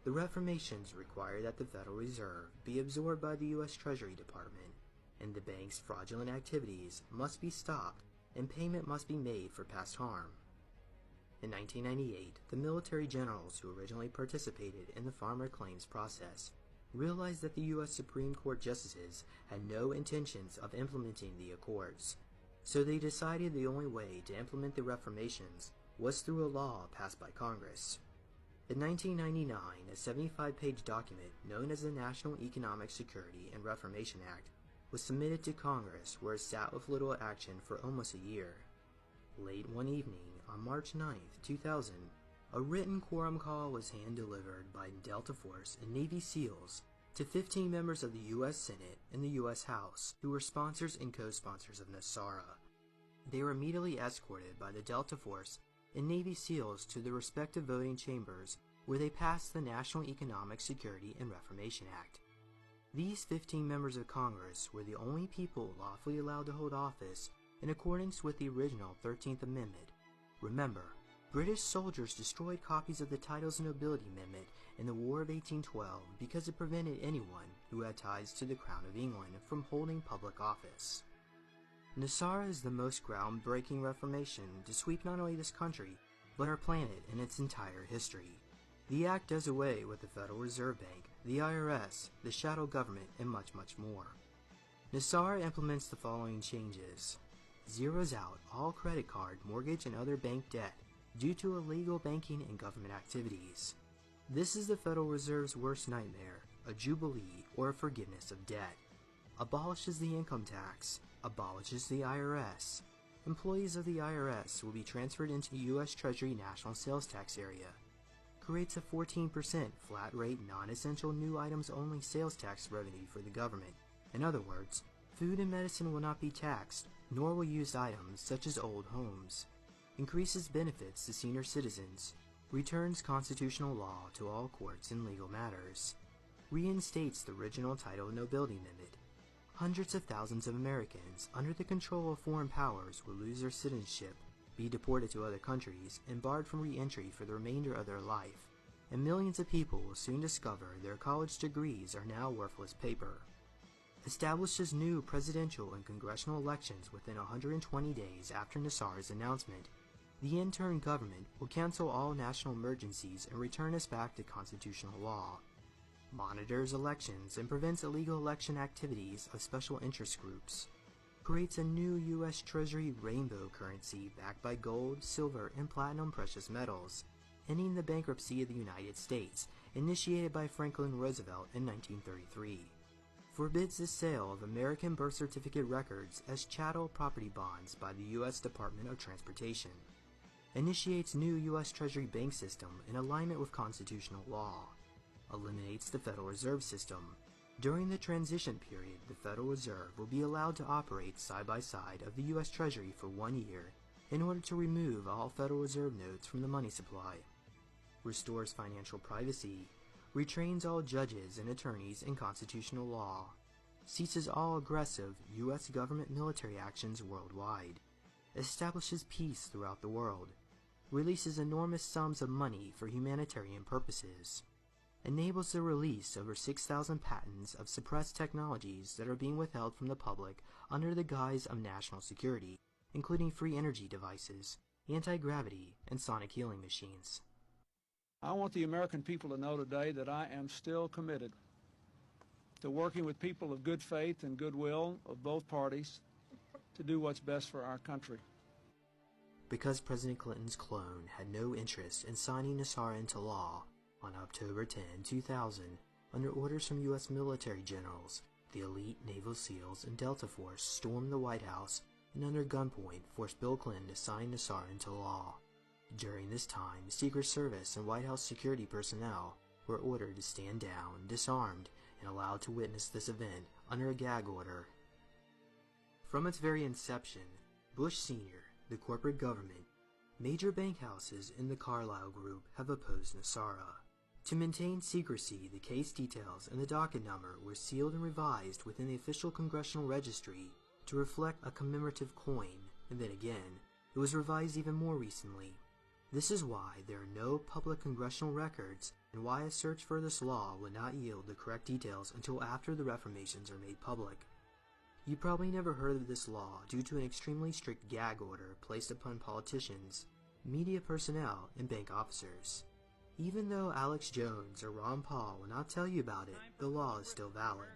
The reformations require that the Federal Reserve be absorbed by the U.S. Treasury Department, and the bank's fraudulent activities must be stopped and payment must be made for past harm. In 1998, the military generals who originally participated in the farmer claims process realized that the U.S. Supreme Court justices had no intentions of implementing the accords, so they decided the only way to implement the reformations was through a law passed by Congress. In 1999, a 75-page document known as the National Economic Security and Reformation Act was submitted to Congress, where it sat with little action for almost a year. Late one evening, on March 9, 2000, a written quorum call was hand-delivered by Delta Force and Navy SEALs to 15 members of the U.S. Senate and the U.S. House, who were sponsors and co-sponsors of Nasara. They were immediately escorted by the Delta Force and Navy SEALs to the respective voting chambers, where they passed the National Economic Security and Reformation Act. These 15 members of Congress were the only people lawfully allowed to hold office in accordance with the original 13th Amendment. Remember, British soldiers destroyed copies of the Titles of Nobility Amendment in the War of 1812 because it prevented anyone who had ties to the Crown of England from holding public office. Nasara is the most groundbreaking reformation to sweep not only this country, but our planet in its entire history. The act does away with the Federal Reserve Bank, the IRS, the shadow government, and much, much more. Nasara implements the following changes. Zeroes out all credit card, mortgage, and other bank debt due to illegal banking and government activities. This is the Federal Reserve's worst nightmare, a jubilee or a forgiveness of debt. Abolishes the income tax, abolishes the IRS. Employees of the IRS will be transferred into U.S. Treasury National Sales Tax Area. Creates a 14% flat rate non-essential new items only sales tax revenue for the government. In other words, food and medicine will not be taxed, nor will used items such as old homes. Increases benefits to senior citizens. Returns constitutional law to all courts in legal matters. Reinstates the original Title of Nobility Amendment. Hundreds of thousands of Americans under the control of foreign powers will lose their citizenship, be deported to other countries, and barred from re-entry for the remainder of their life. And millions of people will soon discover their college degrees are now worthless paper. Establishes new presidential and congressional elections within 120 days after Nasara's announcement. The interim government will cancel all national emergencies and return us back to constitutional law. Monitors elections and prevents illegal election activities of special interest groups. Creates a new U.S. Treasury rainbow currency backed by gold, silver, and platinum precious metals, ending the bankruptcy of the United States, initiated by Franklin Roosevelt in 1933. Forbids the sale of American birth certificate records as chattel property bonds by the U.S. Department of Transportation. Initiates new U.S. Treasury bank system in alignment with constitutional law. Eliminates the Federal Reserve System. During the transition period, the Federal Reserve will be allowed to operate side by side of the U.S. Treasury for 1 year in order to remove all Federal Reserve notes from the money supply. Restores financial privacy. Retrains all judges and attorneys in constitutional law. Ceases all aggressive U.S. government military actions worldwide. Establishes peace throughout the world. Releases enormous sums of money for humanitarian purposes. Enables the release of over 6,000 patents of suppressed technologies that are being withheld from the public under the guise of national security, including free energy devices, anti-gravity, and sonic healing machines. I want the American people to know today that I am still committed to working with people of good faith and goodwill of both parties to do what's best for our country. Because President Clinton's clone had no interest in signing Nasara into law, on October 10, 2000, under orders from U.S. military generals, the elite Naval SEALs and Delta Force stormed the White House and under gunpoint forced Bill Clinton to sign Nasara into law. During this time, Secret Service and White House security personnel were ordered to stand down, disarmed, and allowed to witness this event under a gag order. From its very inception, Bush Sr., the corporate government, major bank houses in the Carlyle Group have opposed Nasara. To maintain secrecy, the case details and the docket number were sealed and revised within the official congressional registry to reflect a commemorative coin, and then again, it was revised even more recently. This is why there are no public congressional records, and why a search for this law would not yield the correct details until after the reformations are made public. You probably never heard of this law due to an extremely strict gag order placed upon politicians, media personnel, and bank officers. Even though Alex Jones or Ron Paul will not tell you about it, the law is still valid.